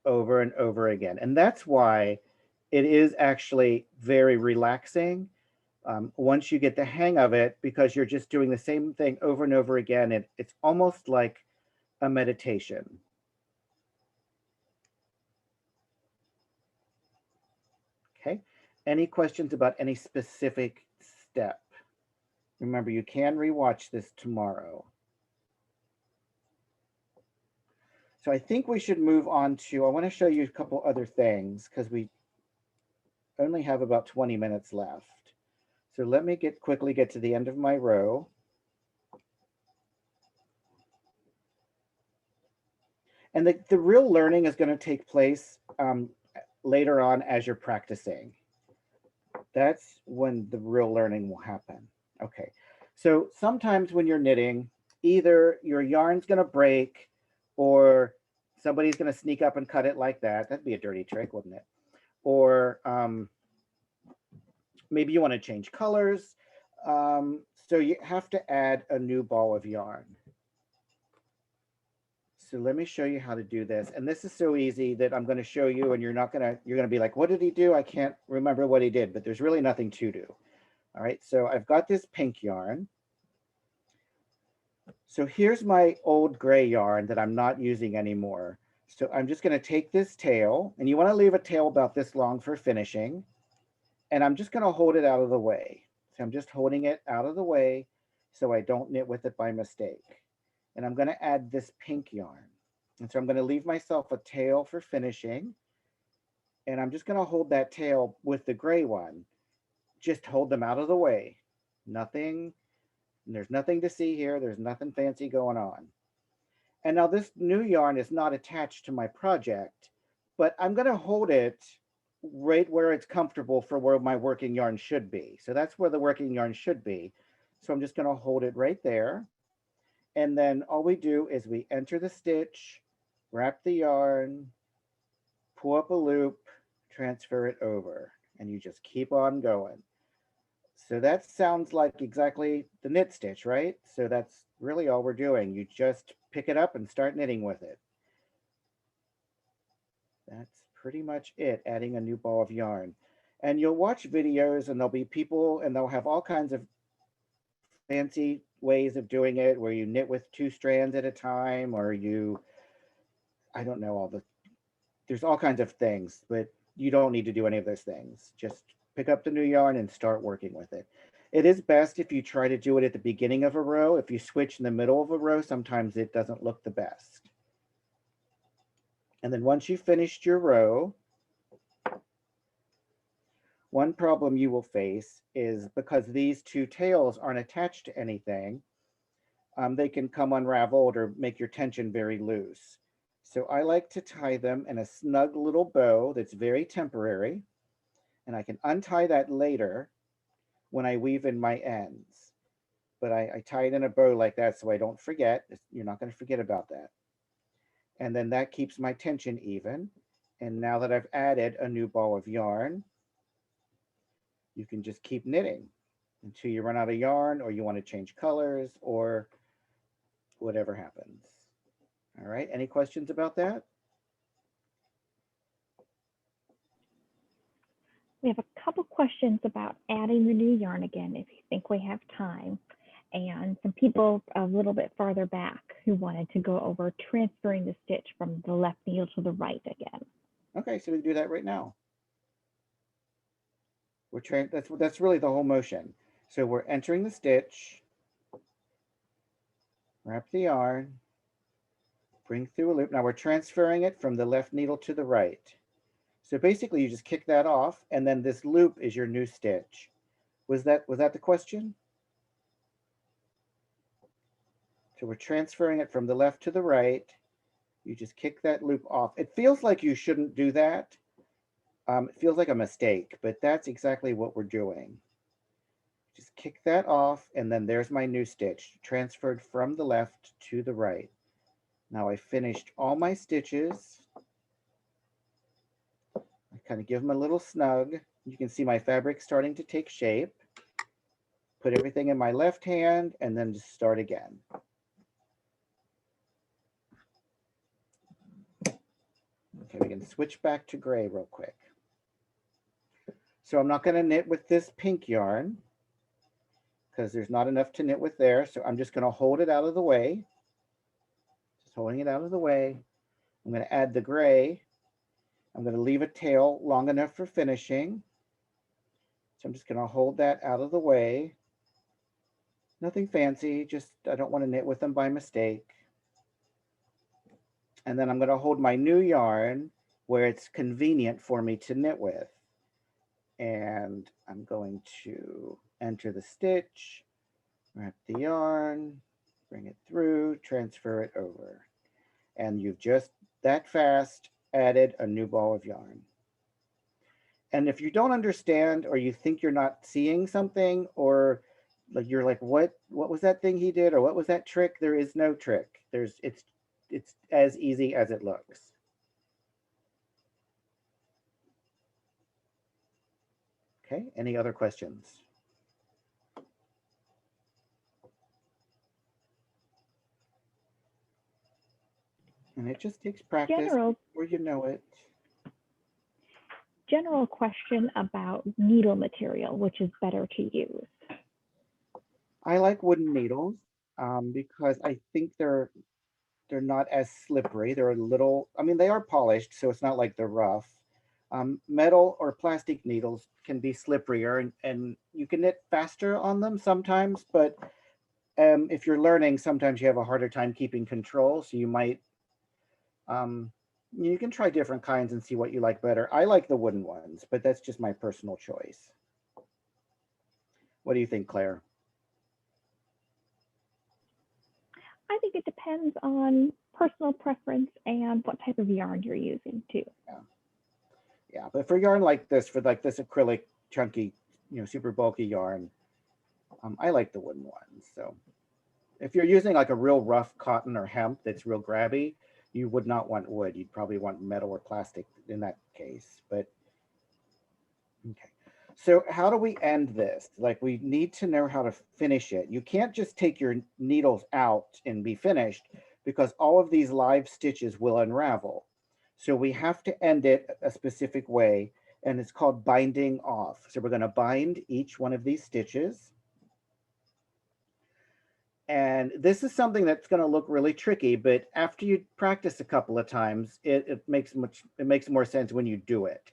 over and over again. And that's why it is actually very relaxing once you get the hang of it, because you're just doing the same thing over and over again. It's almost like a meditation. Okay, any questions about any specific step? Remember, you can rewatch this tomorrow. So I think we should move on to, I want to show you a couple other things because we only have about 20 minutes left. So let me quickly get to the end of my row. And the real learning is going to take place later on as you're practicing. That's when the real learning will happen. Okay, so sometimes when you're knitting, either your yarn's going to break or somebody's going to sneak up and cut it like that. That'd be a dirty trick, wouldn't it? Or maybe you want to change colors. So you have to add a new ball of yarn. So let me show you how to do this. And this is so easy that I'm going to show you, and you're going to be like, what did he do? I can't remember what he did, but there's really nothing to do. All right, so I've got this pink yarn. So here's my old gray yarn that I'm not using anymore. So I'm just going to take this tail, and you want to leave a tail about this long for finishing. And I'm just going to hold it out of the way. So I'm just holding it out of the way so I don't knit with it by mistake. And I'm going to add this pink yarn. And so I'm going to leave myself a tail for finishing. And I'm just going to hold that tail with the gray one. Just hold them out of the way. Nothing, there's nothing to see here. There's nothing fancy going on. And now this new yarn is not attached to my project, but I'm going to hold it right where it's comfortable for where my working yarn should be. So that's where the working yarn should be. So I'm just going to hold it right there. And then all we do is we enter the stitch, wrap the yarn, pull up a loop, transfer it over, and you just keep on going. So that sounds like exactly the knit stitch, right? So that's really all we're doing. You just pick it up and start knitting with it. That's pretty much it, adding a new ball of yarn. And you'll watch videos and there'll be people and they'll have all kinds of fancy ways of doing it where you knit with 2 strands at a time, or I don't know, there's all kinds of things, but you don't need to do any of those things. Just pick up the new yarn and start working with it. It is best if you try to do it at the beginning of a row. If you switch in the middle of a row, sometimes it doesn't look the best. And then once you've finished your row, One problem you will face is because these two tails aren't attached to anything, they can come unraveled or make your tension very loose. So I like to tie them in a snug little bow that's very temporary, and I can untie that later when I weave in my ends. But I tie it in a bow like that so I don't forget. You're not going to forget about that. And then that keeps my tension even. And now that I've added a new ball of yarn, you can just keep knitting until you run out of yarn or you want to change colors or whatever happens. All right, any questions about that? We have a couple questions about adding the new yarn again, if you think we have time. And some people a little bit farther back who wanted to go over transferring the stitch from the left needle to the right again. Okay, so we do that right now. That's really the whole motion. So we're entering the stitch, wrap the yarn, bring through a loop. Now we're transferring it from the left needle to the right. So basically you just kick that off and then this loop is your new stitch. Was that the question? So we're transferring it from the left to the right. You just kick that loop off. It feels like you shouldn't do that. It feels like a mistake, but that's exactly what we're doing. Just kick that off, and then there's my new stitch, transferred from the left to the right. Now I finished all my stitches. I kind of give them a little snug. You can see my fabric starting to take shape. Put everything in my left hand, and then just start again. Okay, we can switch back to gray real quick. So I'm not going to knit with this pink yarn because there's not enough to knit with there. So I'm just going to hold it out of the way. Just holding it out of the way. I'm going to add the gray. I'm going to leave a tail long enough for finishing. So I'm just going to hold that out of the way. Nothing fancy, just I don't want to knit with them by mistake. And then I'm going to hold my new yarn where it's convenient for me to knit with. And I'm going to enter the stitch, wrap the yarn, bring it through, transfer it over. And you've just that fast added a new ball of yarn. And if you don't understand or you think you're not seeing something or like you're like, what was that thing he did or what was that trick? There is no trick. It's as easy as it looks. Okay, any other questions? And it just takes practice before you know it. General question about needle material, which is better to use. I like wooden needles because I think they're not as slippery. They're a little, I mean, they are polished, so it's not like they're rough. Metal or plastic needles can be slipperier and you can knit faster on them sometimes, but if you're learning, sometimes you have a harder time keeping control. So you might, you can try different kinds and see what you like better. I like the wooden ones, but that's just my personal choice. What do you think, Claire? I think it depends on personal preference and what type of yarn you're using too. Yeah, but for yarn like this, for like this acrylic, chunky, super bulky yarn, I like the wooden ones. So if you're using like a real rough cotton or hemp that's real grabby, you would not want wood. You'd probably want metal or plastic in that case. But okay. So how do we end this? Like we need to know how to finish it. You can't just take your needles out and be finished because all of these live stitches will unravel. So we have to end it a specific way, and it's called binding off. So we're going to bind each one of these stitches. And this is something that's going to look really tricky, but after you practice a couple of times, it makes more sense when you do it.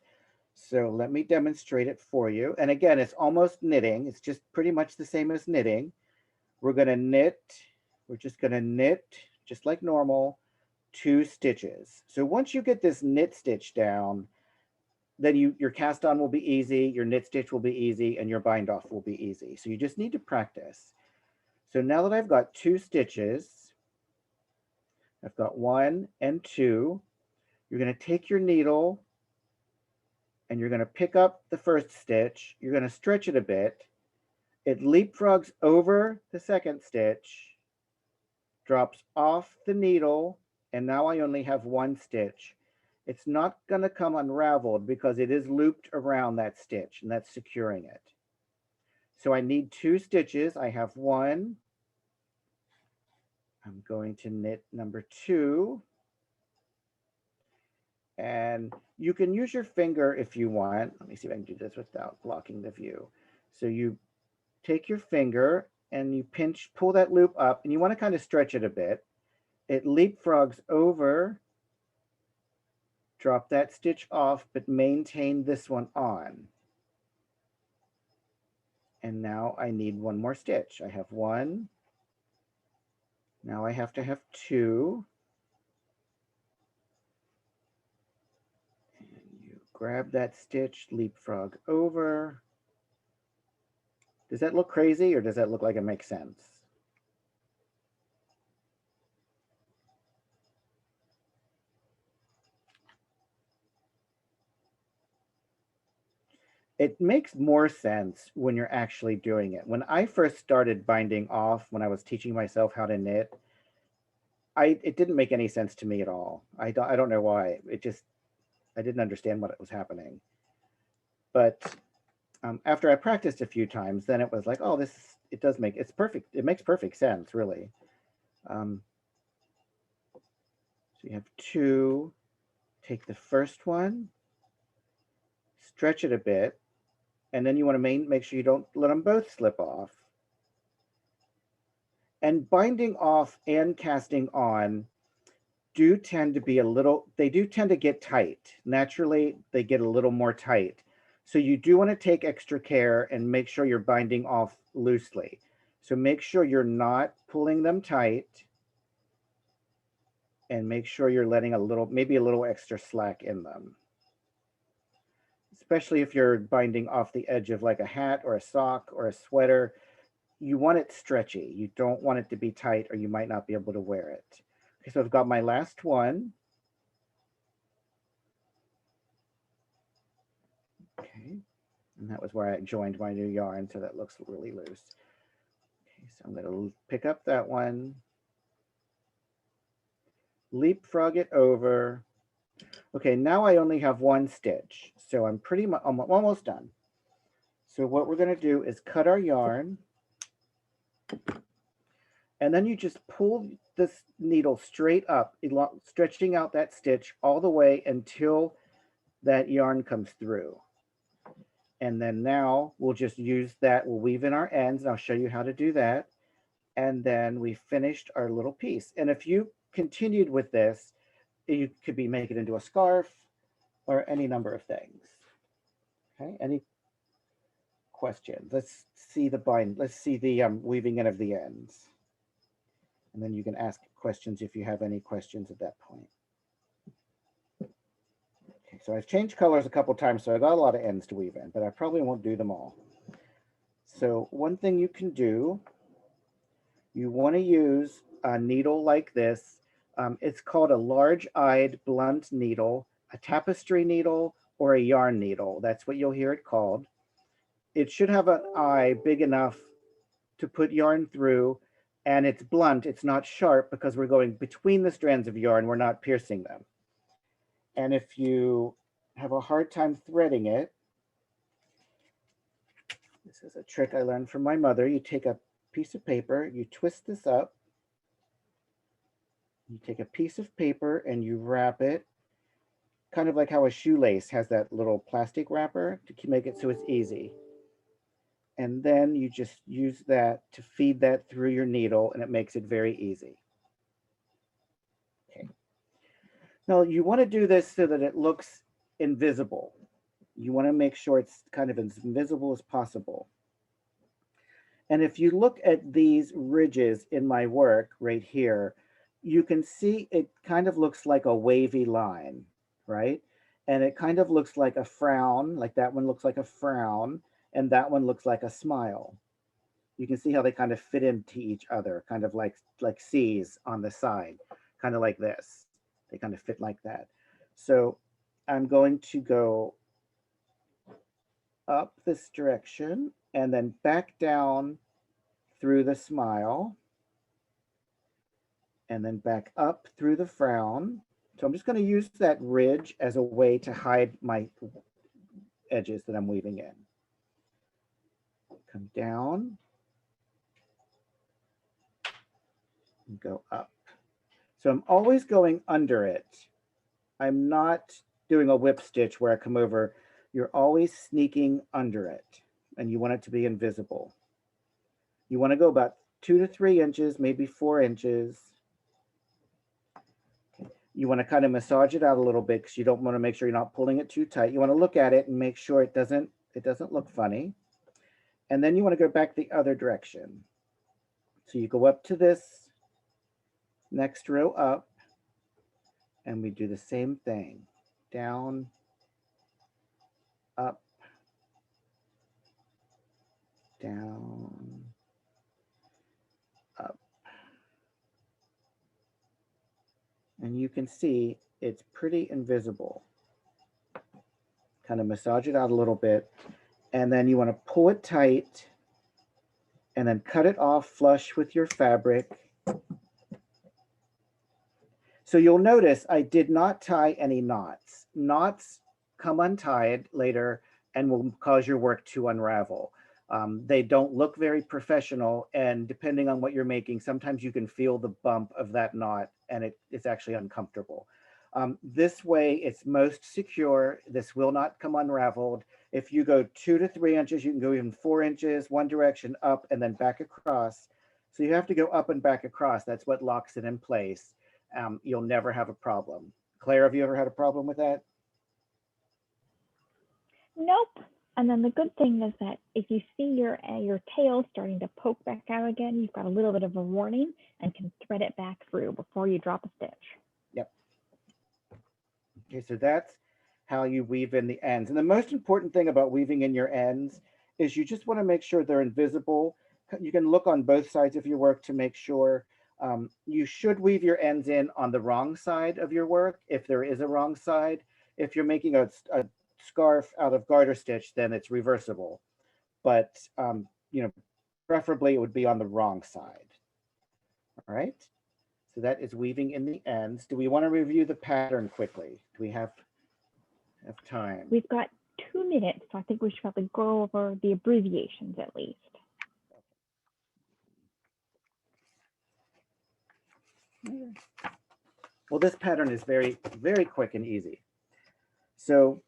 So let me demonstrate it for you. And again, it's almost knitting. It's just pretty much the same as knitting. We're going to knit. We're just going to knit just like normal, 2 stitches. So once you get this knit stitch down, then your cast on will be easy, your knit stitch will be easy, and your bind off will be easy. So you just need to practice. So now that I've got 2 stitches, I've got 1 and 2, you're going to take your needle and you're going to pick up the first stitch. You're going to stretch it a bit. It leapfrogs over the second stitch, drops off the needle, and now I only have 1 stitch. It's not going to come unraveled because it is looped around that stitch, and that's securing it. So I need 2 stitches. I have 1. I'm going to knit number 2. And you can use your finger if you want. Let me see if I can do this without blocking the view. So you take your finger and you pull that loop up, and you want to kind of stretch it a bit. It leapfrogs over, drop that stitch off, but maintain this one on. And now I need 1 more stitch. I have 1. Now I have to have 2. And you grab that stitch, leapfrog over. Does that look crazy, or does that look like it makes sense? It makes more sense when you're actually doing it. When I first started binding off, when I was teaching myself how to knit, it didn't make any sense to me at all. I don't know why. I didn't understand what was happening. But after I practiced a few times, then it was like, oh, it's perfect. It makes perfect sense, really. So you have 2, take the first one, stretch it a bit, and then you want to make sure you don't let them both slip off. And binding off and casting on do tend to be they do tend to get tight. Naturally, they get a little more tight. So you do want to take extra care and make sure you're binding off loosely. So make sure you're not pulling them tight, and make sure you're letting maybe a little extra slack in them. Especially if you're binding off the edge of like a hat or a sock or a sweater, you want it stretchy. You don't want it to be tight, or you might not be able to wear it. Okay, so I've got my last one. Okay, and that was where I joined my new yarn, so that looks really loose. Okay, so I'm going to pick up that one, leapfrog it over. Okay, now I only have 1 stitch, so I'm almost done. So what we're going to do is cut our yarn, and then you just pull this needle straight up, stretching out that stitch all the way until that yarn comes through. And then now we'll just use that, we'll weave in our ends, and I'll show you how to do that. And then we finished our little piece. And if you continued with this, you could make it into a scarf or any number of things. Okay, any questions? Let's see the weaving in of the ends. And then you can ask questions if you have any questions at that point. Okay, so I've changed colors a couple times, so I got a lot of ends to weave in, but I probably won't do them all. So one thing you can do, you want to use a needle like this. It's called a large-eyed blunt needle, a tapestry needle, or a yarn needle. That's what you'll hear it called. It should have an eye big enough to put yarn through, and it's blunt. It's not sharp because we're going between the strands of yarn. We're not piercing them. And if you have a hard time threading it, this is a trick I learned from my mother. You take a piece of paper, you twist this up, you take a piece of paper and you wrap it, kind of like how a shoelace has that little plastic wrapper to make it so it's easy. And then you just use that to feed that through your needle, and it makes it very easy. Okay. Now you want to do this so that it looks invisible. You want to make sure it's kind of as invisible as possible. And if you look at these ridges in my work right here, you can see it kind of looks like a wavy line, right? and it kind of looks like a frown, like that one looks like a frown, and that one looks like a smile. You can see how they kind of fit into each other, kind of like C's on the side, kind of like this. They kind of fit like that. So I'm going to go up this direction and then back down through the smile and then back up through the frown. So I'm just going to use that ridge as a way to hide my edges that I'm weaving in. Come down and go up. So I'm always going under it. I'm not doing a whip stitch where I come over. You're always sneaking under it, and you want it to be invisible. You want to go about 2 to 3 inches, maybe 4 inches. You want to kind of massage it out a little bit because you don't want to make sure you're not pulling it too tight. You want to look at it and make sure it doesn't look funny. And then you want to go back the other direction. So you go up to this next row up, and we do the same thing. Down, up, down, up. And you can see it's pretty invisible. Kind of massage it out a little bit, and then you want to pull it tight and then cut it off flush with your fabric. So you'll notice I did not tie any knots. Knots come untied later and will cause your work to unravel. They don't look very professional, and depending on what you're making, sometimes you can feel the bump of that knot and it's actually uncomfortable. This way it's most secure. This will not come unraveled. If you go 2 to 3 inches, you can go even 4 inches, one direction up and then back across. So you have to go up and back across. That's what locks it in place. You'll never have a problem. Claire, have you ever had a problem with that? Nope. And then the good thing is that if you see your tail starting to poke back out again, you've got a little bit of a warning and can thread it back through before you drop a stitch. Yep. Okay, so that's how you weave in the ends. And the most important thing about weaving in your ends is you just want to make sure they're invisible. You can look on both sides of your work to make sure. You should weave your ends in on the wrong side of your work if there is a wrong side. If you're making a scarf out of garter stitch, then it's reversible. But you know, preferably it would be on the wrong side. All right. So that is weaving in the ends. Do we want to review the pattern quickly? Do we have time? We've got 2 minutes, so I think we should probably go over the abbreviations at least. Well, this pattern is very, very quick and easy. So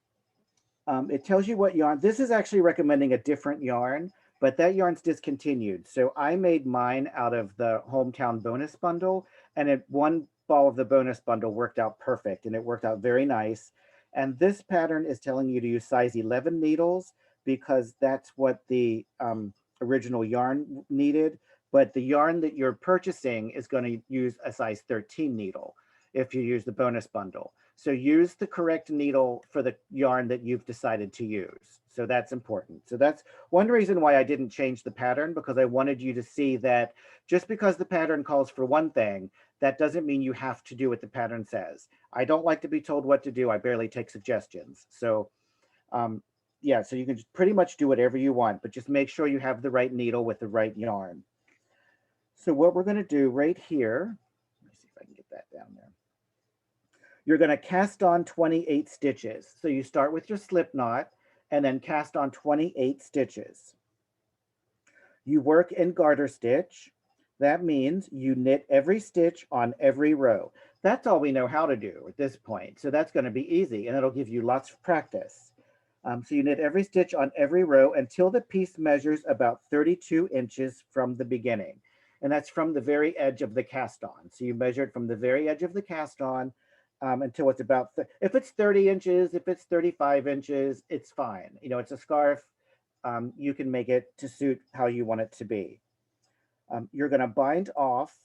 it tells you what yarn. This is actually recommending a different yarn, but that yarn's discontinued. So I made mine out of the Hometown bonus bundle, and one ball of the bonus bundle worked out perfect, and it worked out very nice. And this pattern is telling you to use size 11 needles because that's what the original yarn needed. But the yarn that you're purchasing is going to use a size 13 needle if you use the bonus bundle. So use the correct needle for the yarn that you've decided to use. So that's important. So that's one reason why I didn't change the pattern, because I wanted you to see that just because the pattern calls for one thing, that doesn't mean you have to do what the pattern says. I don't like to be told what to do. I barely take suggestions. So yeah, so you can just pretty much do whatever you want, but just make sure you have the right needle with the right yarn. So what we're going to do right here, let me see if I can get that down there. You're going to cast on 28 stitches. So you start with your slip knot and then cast on 28 stitches. You work in garter stitch. That means you knit every stitch on every row. That's all we know how to do at this point. So that's going to be easy, and it'll give you lots of practice. So you knit every stitch on every row until the piece measures about 32 inches from the beginning. And that's from the very edge of the cast on. So you measure it from the very edge of the cast on until it's about, if it's 30 inches, if it's 35 inches, it's fine. You know, it's a scarf. You can make it to suit how you want it to be. You're going to bind off.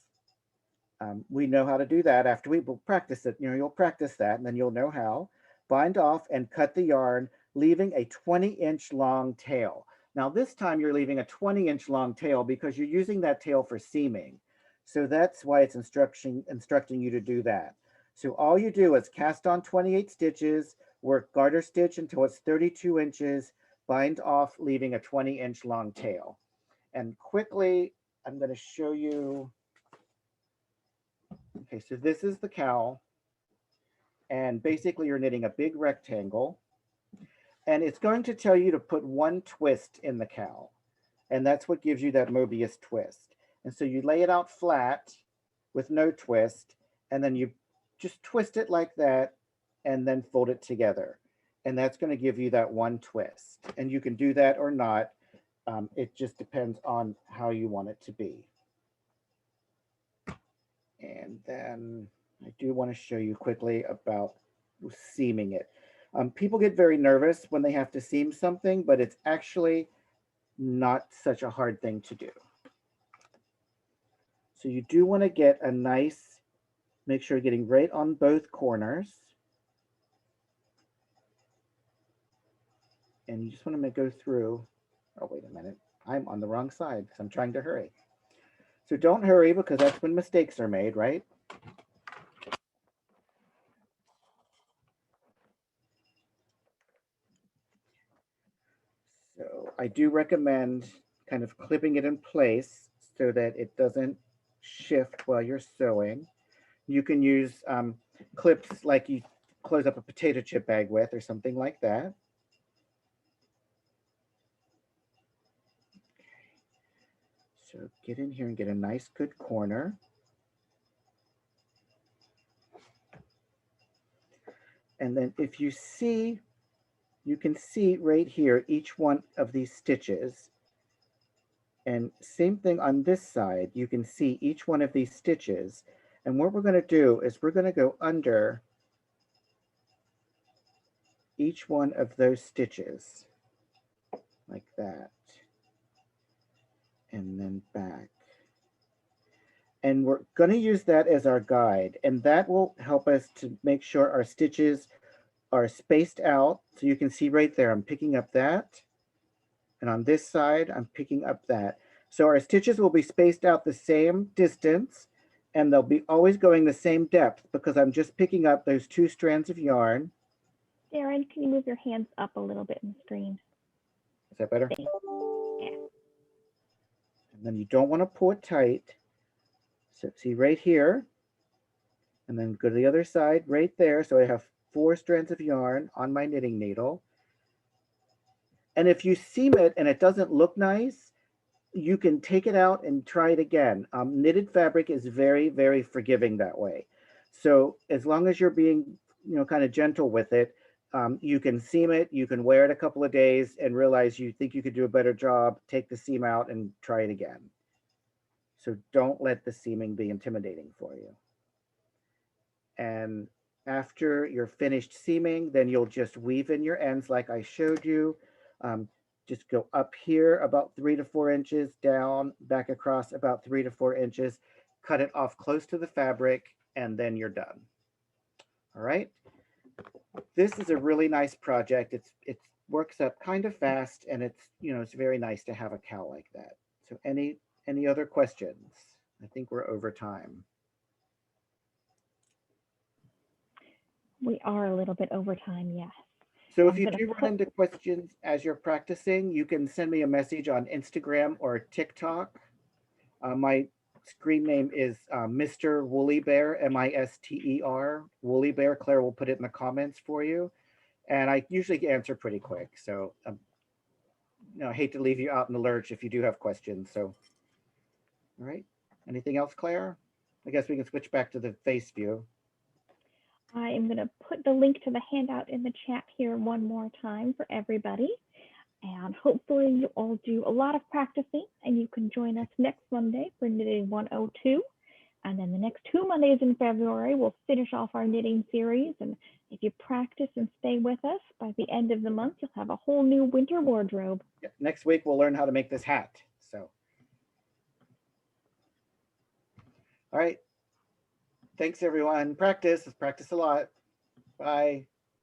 We know how to do that after we will practice it. You know, you'll practice that and then you'll know how. bind off and cut the yarn, leaving a 20-inch long tail. Now this time you're leaving a 20-inch long tail because you're using that tail for seaming. So that's why it's instructing you to do that. So all you do is cast on 28 stitches, work garter stitch until it's 32 inches, bind off, leaving a 20-inch long tail. And quickly, I'm going to show you. Okay, so this is the cowl. And basically you're knitting a big rectangle. And it's going to tell you to put one twist in the cowl. And that's what gives you that Mobius twist. And so you lay it out flat with no twist, and then you just twist it like that, and then fold it together. And that's going to give you that one twist. And you can do that or not. It just depends on how you want it to be. And then I do want to show you quickly about seaming it. People get very nervous when they have to seam something, but it's actually not such a hard thing to do. So you do want to get a nice, make sure you're getting right on both corners. And you just want to go through. Oh, wait a minute. I'm on the wrong side because I'm trying to hurry. So don't hurry because that's when mistakes are made, right? So I do recommend kind of clipping it in place so that it doesn't shift while you're sewing. You can use clips like you close up a potato chip bag with or something like that. So get in here and get a nice good corner. And then if you see, you can see right here each one of these stitches. And same thing on this side, you can see each one of these stitches. And what we're going to do is we're going to go under each one of those stitches like that. And then back. And we're going to use that as our guide. And that will help us to make sure our stitches are spaced out. So you can see right there, I'm picking up that. And on this side, I'm picking up that. So our stitches will be spaced out the same distance, and they'll be always going the same depth because I'm just picking up those two strands of yarn. Darren, can you move your hands up a little bit in the screen? Is that better? Yeah. And then you don't want to pull it tight. So see right here, and then go to the other side right there. So I have 4 strands of yarn on my knitting needle. And if you seam it and it doesn't look nice, you can take it out and try it again. Knitted fabric is very, very forgiving that way. So as long as you're being, kind of gentle with it, you can seam it, you can wear it a couple of days and realize you think you could do a better job, take the seam out and try it again. So don't let the seaming be intimidating for you. And after you're finished seaming, then you'll just weave in your ends like I showed you. Just go up here about 3 to 4 inches, down, back across about 3 to 4 inches, cut it off close to the fabric, and then you're done. All right. This is a really nice project. It works up kind of fast, and it's very nice to have a cowl like that. So any other questions? I think we're over time. We are a little bit over time, yes. So if you do run into questions as you're practicing, you can send me a message on Instagram or TikTok. My screen name is Mr. Woolly Bear, M-I-S-T-E-R, Woolly Bear. Claire will put it in the comments for you. And I usually answer pretty quick. So I hate to leave you out in the lurch if you do have questions. So, all right. Anything else, Claire? I guess we can switch back to the face view. I am going to put the link to the handout in the chat here one more time for everybody. And hopefully you all do a lot of practicing and you can join us next Monday for Knitting 102. And then the next 2 Mondays in February, we'll finish off our knitting series. And if you practice and stay with us, by the end of the month, you'll have a whole new winter wardrobe. Yeah, next week, we'll learn how to make this hat. So, all right. Thanks, everyone. Practice. Let's practice a lot. Bye.